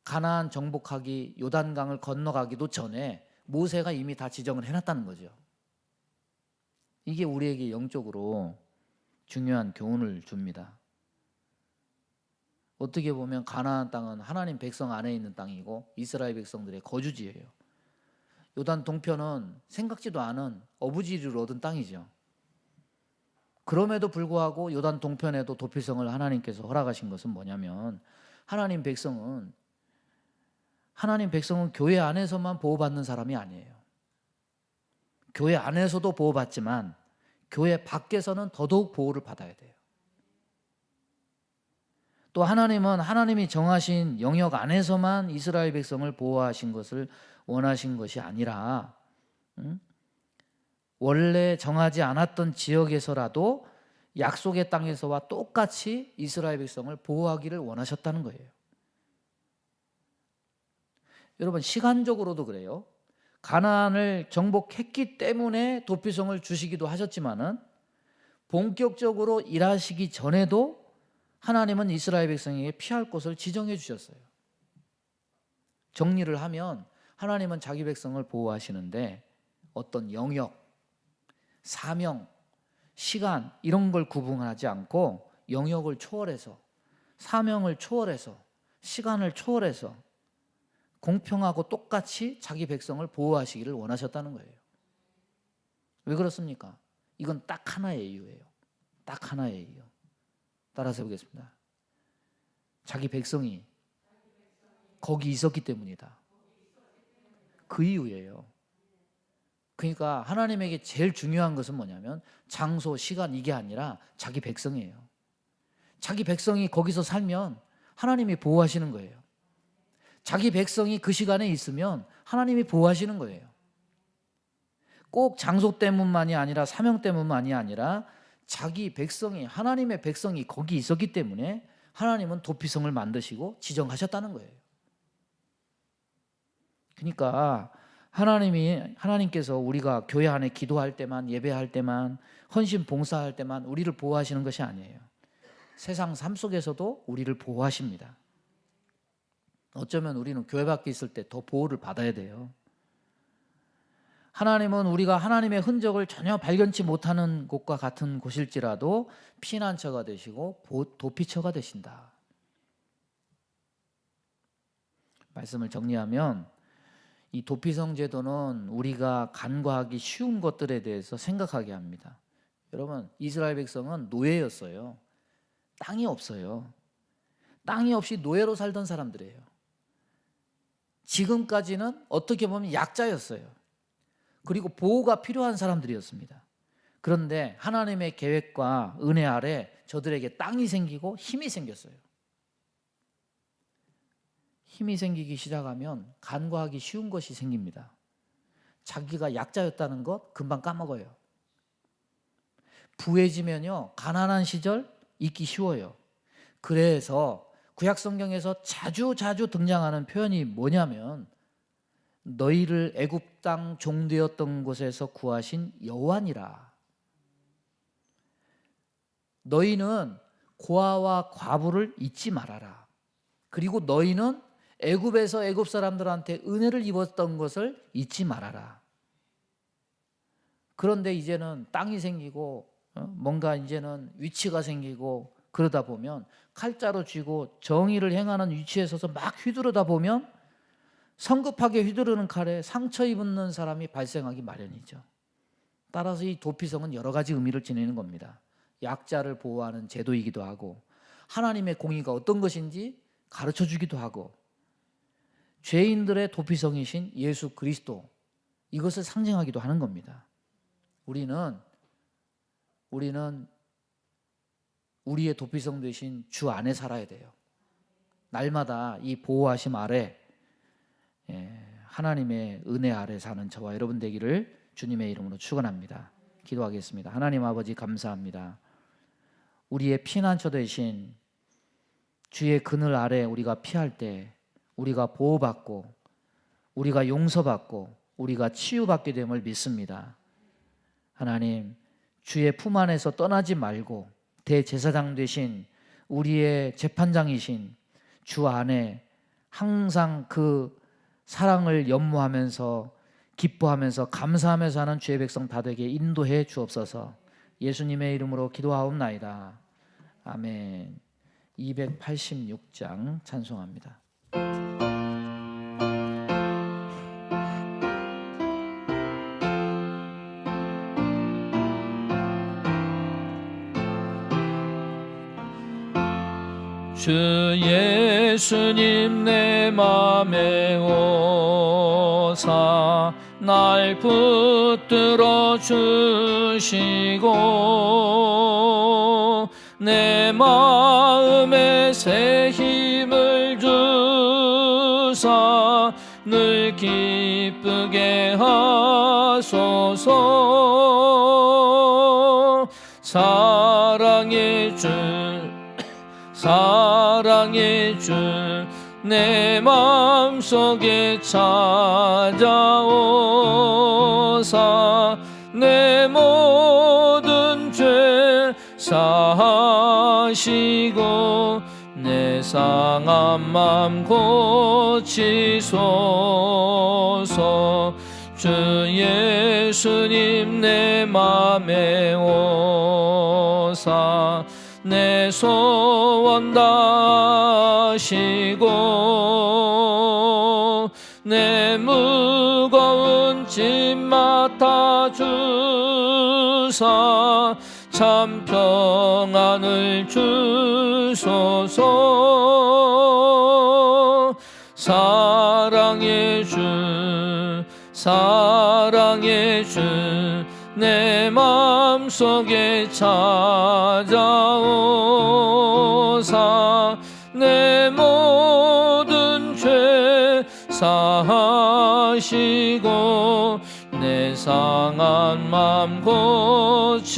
가나안 정복하기, 요단강을 건너가기도 전에 모세가 이미 다 지정을 해놨다는 거죠. 이게 우리에게 영적으로 중요한 교훈을 줍니다. 어떻게 보면 가나안 땅은 하나님 백성 안에 있는 땅이고 이스라엘 백성들의 거주지예요. 요단 동편은 생각지도 않은 어부지리를 얻은 땅이죠. 그럼에도 불구하고 요단 동편에도 도피성을 하나님께서 허락하신 것은 뭐냐면, 하나님 백성은 교회 안에서만 보호받는 사람이 아니에요. 교회 안에서도 보호받지만 교회 밖에서는 더더욱 보호를 받아야 돼요. 또 하나님은 하나님이 정하신 영역 안에서만 이스라엘 백성을 보호하신 것을 원하신 것이 아니라 원래 정하지 않았던 지역에서라도 약속의 땅에서와 똑같이 이스라엘 백성을 보호하기를 원하셨다는 거예요. 여러분, 시간적으로도 그래요. 가나안을 정복했기 때문에 도피성을 주시기도 하셨지만은 본격적으로 일하시기 전에도 하나님은 이스라엘 백성에게 피할 곳을 지정해 주셨어요. 정리를 하면 하나님은 자기 백성을 보호하시는데 어떤 영역, 사명, 시간 이런 걸 구분하지 않고 영역을 초월해서, 사명을 초월해서, 시간을 초월해서 공평하고 똑같이 자기 백성을 보호하시기를 원하셨다는 거예요. 왜 그렇습니까? 이건 딱 하나의 이유예요. 딱 하나의 이유. 따라서 해보겠습니다. 자기 백성이 거기 있었기 때문이다. 그 이유예요. 그러니까 하나님에게 제일 중요한 것은 뭐냐면 장소, 시간 이게 아니라 자기 백성이에요. 자기 백성이 거기서 살면 하나님이 보호하시는 거예요. 자기 백성이 그 시간에 있으면 하나님이 보호하시는 거예요. 꼭 장소 때문만이 아니라 사명 때문만이 아니라 자기 백성이, 하나님의 백성이 거기 있었기 때문에 하나님은 도피성을 만드시고 지정하셨다는 거예요. 그러니까 하나님께서 우리가 교회 안에 기도할 때만, 예배할 때만, 헌신 봉사할 때만 우리를 보호하시는 것이 아니에요. 세상 삶 속에서도 우리를 보호하십니다. 어쩌면 우리는 교회 밖에 있을 때 더 보호를 받아야 돼요. 하나님은 우리가 하나님의 흔적을 전혀 발견치 못하는 곳과 같은 곳일지라도 피난처가 되시고 도피처가 되신다. 말씀을 정리하면 이 도피성 제도는 우리가 간과하기 쉬운 것들에 대해서 생각하게 합니다. 여러분, 이스라엘 백성은 노예였어요. 땅이 없어요. 땅이 없이 노예로 살던 사람들이에요. 지금까지는 어떻게 보면 약자였어요. 그리고 보호가 필요한 사람들이었습니다. 그런데 하나님의 계획과 은혜 아래 저들에게 땅이 생기고 힘이 생겼어요. 힘이 생기기 시작하면 간과하기 쉬운 것이 생깁니다. 자기가 약자였다는 것 금방 까먹어요. 부해지면요, 가난한 시절 잊기 쉬워요. 그래서 구약 성경에서 자주 등장하는 표현이 뭐냐면 너희를 애굽 땅 종되었던 곳에서 구하신 여호와니라. 너희는 고아와 과부를 잊지 말아라. 그리고 너희는 애굽에서 애굽 사람들한테 은혜를 입었던 것을 잊지 말아라. 그런데 이제는 땅이 생기고 뭔가 이제는 위치가 생기고 그러다 보면 칼자루 쥐고 정의를 행하는 위치에 서서 막 휘두르다 보면 성급하게 휘두르는 칼에 상처 입는 사람이 발생하기 마련이죠. 따라서 이 도피성은 여러 가지 의미를 지니는 겁니다. 약자를 보호하는 제도이기도 하고 하나님의 공의가 어떤 것인지 가르쳐 주기도 하고 죄인들의 도피성이신 예수 그리스도, 이것을 상징하기도 하는 겁니다. 우리는 우리의 도피성 되신 주 안에 살아야 돼요. 날마다 이 보호하심 아래 하나님의 은혜 아래 사는 저와 여러분 되기를 주님의 이름으로 축원합니다. 기도하겠습니다. 하나님 아버지 감사합니다. 우리의 피난처 되신 주의 그늘 아래 우리가 피할 때 우리가 보호받고 우리가 용서받고 우리가 치유받게 됨을 믿습니다. 하나님, 주의 품 안에서 떠나지 말고 대제사장 되신 우리의 재판장이신 주 안에 항상 그 사랑을 연모하면서 기뻐하면서 감사하면서 하는 주의 백성 다 되게 인도해 주옵소서. 예수님의 이름으로 기도하옵나이다. 아멘. 286장 찬송합니다. 주 예수님 내 맘에 오사 날 붙들어 주시고 내 마음에 새 힘을 주사 늘 기쁘게 하소서. 사랑의 주 사랑의 주 내 마음속에 찾아오사 내 모든 죄 사하시고 내 상한 맘 고치소서. 주 예수님 내 맘에 오사 내 소원 다하시고 내 무거운 짐 맡아주사 참 평안을 주소서. 사랑의 주 사랑의 주 내 마음속에 찾아오사 내 모든 죄 사하시고 내 상한 맘 고치소서.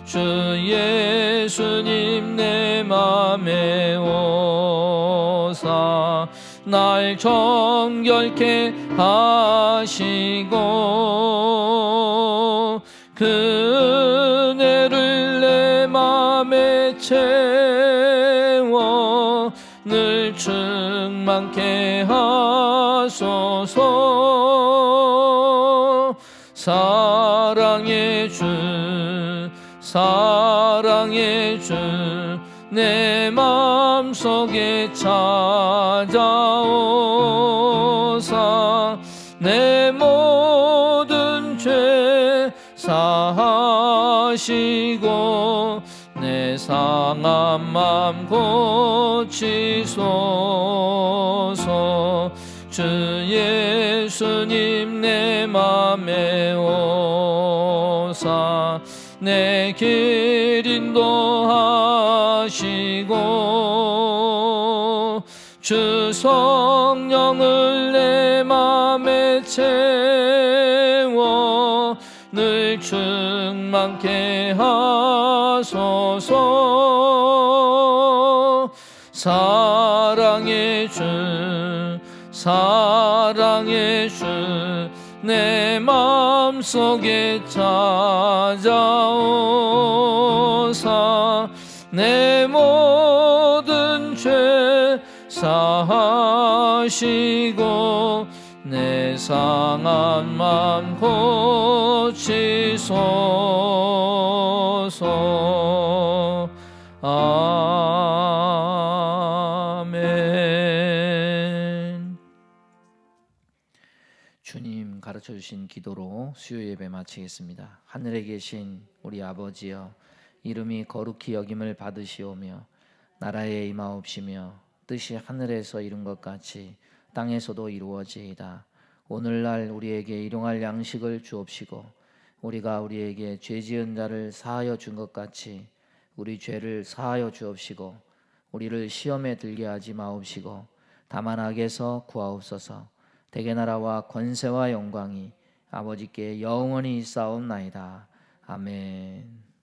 주 예수님 내 맘에 오사 날 정결케 하시고 그 은혜를 내 맘에 채워 늘 충만케 하소서. 사랑의 주 사랑의 주 내 마음속에 찾아오사 내 모든 죄 사하시고 내 상한 맘 고치소서. 주 예수님 내 맘에 오사 내 길 인도하시고 주 성령을 내 맘에 채워 늘 충만케 하소서. 사랑의 주 사랑의 주 내 마음속에 찾아오사 내 모든 죄 사하시고 내 상한 맘 고치소서. 아멘. 주님 가르쳐 주신 기도로 수요 예배 마치겠습니다. 하늘에 계신 우리 아버지여, 이름이 거룩히 여김을 받으시오며 나라에 임하옵시며 뜻이 하늘에서 이룬 것 같이 땅에서도 이루어지이다. 오늘날 우리에게 일용할 양식을 주옵시고 우리가 우리에게 죄 지은 자를 사하여 준 것 같이 우리 죄를 사하여 주옵시고 우리를 시험에 들게 하지 마옵시고 다만 악에서 구하옵소서. 대개 나라와 권세와 영광이 아버지께 영원히 있사옵나이다. 아멘.